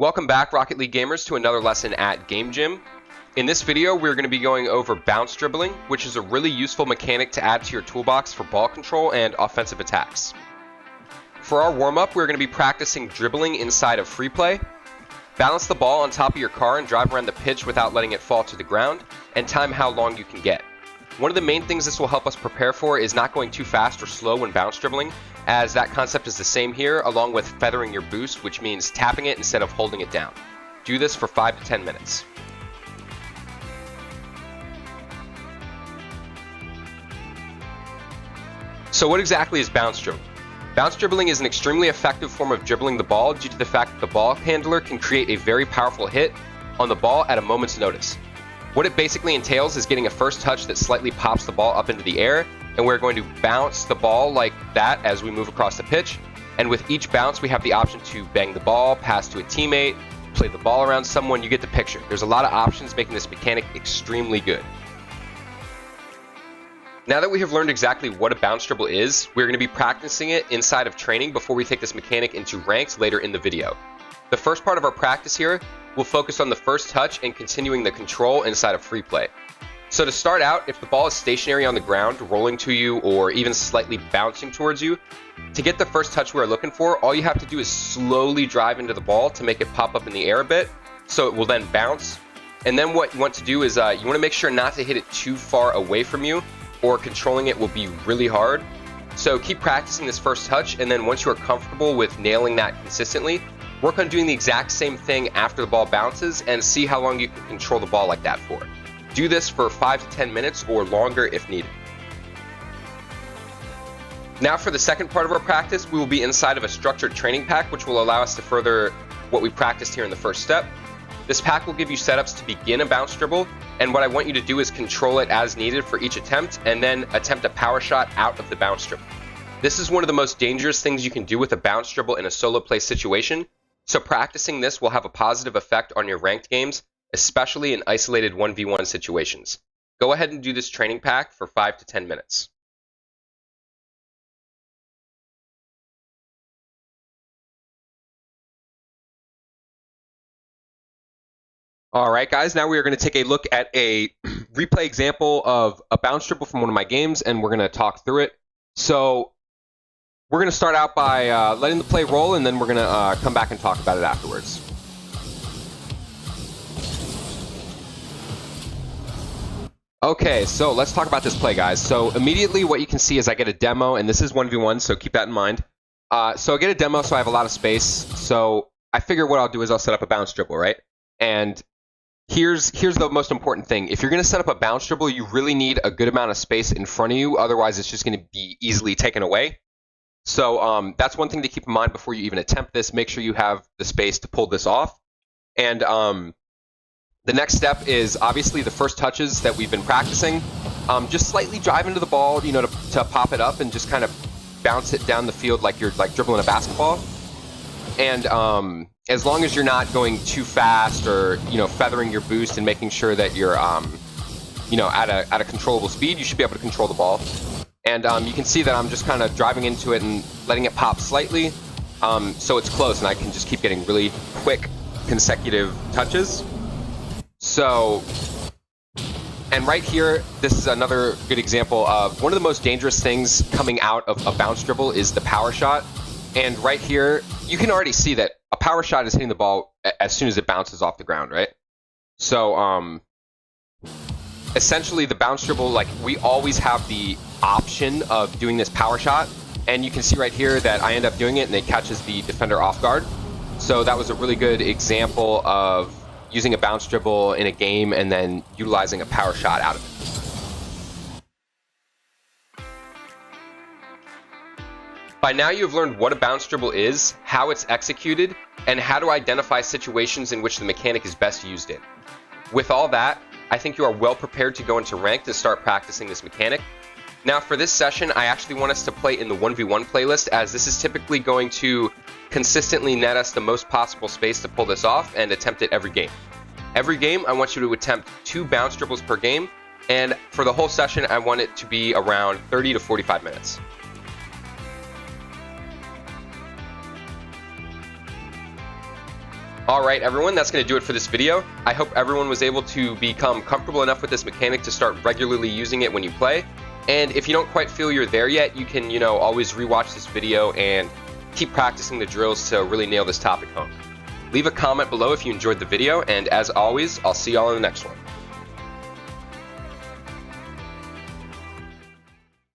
Welcome back, Rocket League gamers, to another lesson at Game Gym. In this video, we're going to be going over bounce dribbling, which is a really useful mechanic to add to your toolbox for ball control and offensive attacks. For our warm-up, we're going to be practicing dribbling inside of free play. Balance the ball on top of your car and drive around the pitch without letting it fall to the ground, and time how long you can get. One of the main things this will help us prepare for is not going too fast or slow when bounce dribbling, as that concept is the same here, along with feathering your boost, which means tapping it instead of holding it down. Do this for 5 to 10 minutes. So what exactly is bounce dribbling? Bounce dribbling is an extremely effective form of dribbling the ball due to the fact that the ball handler can create a very powerful hit on the ball at a moment's notice. What it basically entails is getting a first touch that slightly pops the ball up into the air, and we're going to bounce the ball like that as we move across the pitch. And with each bounce, we have the option to bang the ball, pass to a teammate, play the ball around someone. You get the picture. There's a lot of options, making this mechanic extremely good. Now that we have learned exactly what a bounce dribble is, we're going to be practicing it inside of training before we take this mechanic into ranked later in the video. The first part of our practice here will focus on the first touch and continuing the control inside of free play. So to start out, if the ball is stationary on the ground, rolling to you, or even slightly bouncing towards you, to get the first touch we're looking for, all you have to do is slowly drive into the ball to make it pop up in the air a bit, so it will then bounce. And then what you want to do is you want to make sure not to hit it too far away from you, or controlling it will be really hard. So keep practicing this first touch, and then once you are comfortable with nailing that consistently, work on doing the exact same thing after the ball bounces and see how long you can control the ball like that for. Do this for 5 to 10 minutes or longer if needed. Now for the second part of our practice, we will be inside of a structured training pack, which will allow us to further what we practiced here in the first step. This pack will give you setups to begin a bounce dribble, and what I want you to do is control it as needed for each attempt, and then attempt a power shot out of the bounce dribble. This is one of the most dangerous things you can do with a bounce dribble in a solo play situation, so practicing this will have a positive effect on your ranked games, especially in isolated 1v1 situations. Go ahead and do this training pack for 5 to 10 minutes. Alright guys, now we are going to take a look at a replay example of a bounce dribble from one of my games, and we're going to talk through it. So we're going to start out by letting the play roll, and then we're going to come back and talk about it afterwards. Okay, so let's talk about this play, guys. So immediately what you can see is I get a demo, and this is 1v1, so keep that in mind. So I get a demo, so I have a lot of space. So I figure what I'll do is I'll set up a bounce dribble, right? And here's the most important thing. If you're going to set up a bounce dribble, you really need a good amount of space in front of you. Otherwise, it's just going to be easily taken away. So that's one thing to keep in mind before you even attempt this. Make sure you have the space to pull this off. And the next step is obviously the first touches that we've been practicing. Just slightly drive into the ball, you know, to pop it up and just kind of bounce it down the field like you're dribbling a basketball. And as long as you're not going too fast or, you know, feathering your boost and making sure that you're, you know, at a controllable speed, you should be able to control the ball. And you can see that I'm just kind of driving into it and letting it pop slightly, so it's close and I can just keep getting really quick consecutive touches. So, and right here, this is another good example of one of the most dangerous things coming out of a bounce dribble is the power shot. And right here, you can already see that a power shot is hitting the ball as soon as it bounces off the ground, right? So, essentially the bounce dribble, like, we always have the option of doing this power shot, and you can see right here that I end up doing it and it catches the defender off guard. So that was a really good example of using a bounce dribble in a game and then utilizing a power shot out of it. By now you've learned what a bounce dribble is, how it's executed, and how to identify situations in which the mechanic is best used in. With all that, I think you are well prepared to go into ranked and start practicing this mechanic. Now for this session, I actually want us to play in the 1v1 playlist, as this is typically going to consistently net us the most possible space to pull this off and attempt it every game. Every game, I want you to attempt 2 bounce dribbles per game, and for the whole session, I want it to be around 30 to 45 minutes. Alright everyone, that's going to do it for this video. I hope everyone was able to become comfortable enough with this mechanic to start regularly using it when you play. And if you don't quite feel you're there yet, you can, always rewatch this video and keep practicing the drills to really nail this topic home. Leave a comment below if you enjoyed the video, and as always, I'll see y'all in the next one.